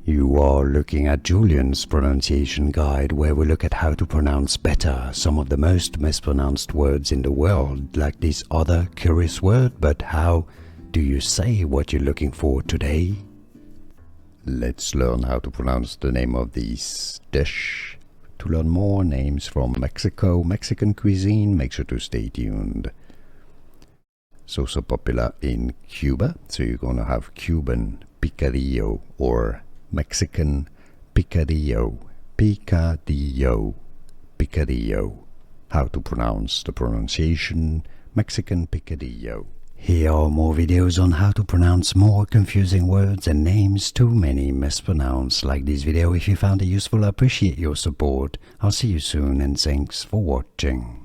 You are looking at Julian's pronunciation guide, where we look at how to pronounce better some of the most mispronounced words in the world, like this other curious word. But how do you say what you're looking for today? Let's learn how to pronounce the name of this dish. To learn more names from Mexico, Mexican cuisine, make sure to stay tuned. So popular in Cuba, so you're gonna have Cuban picadillo or Mexican picadillo, picadillo, picadillo. How to pronounce the pronunciation, Mexican picadillo. Here are more videos on how to pronounce more confusing words and names too many mispronounced. Like this video if you found it useful. I appreciate your support. I'll see you soon and thanks for watching.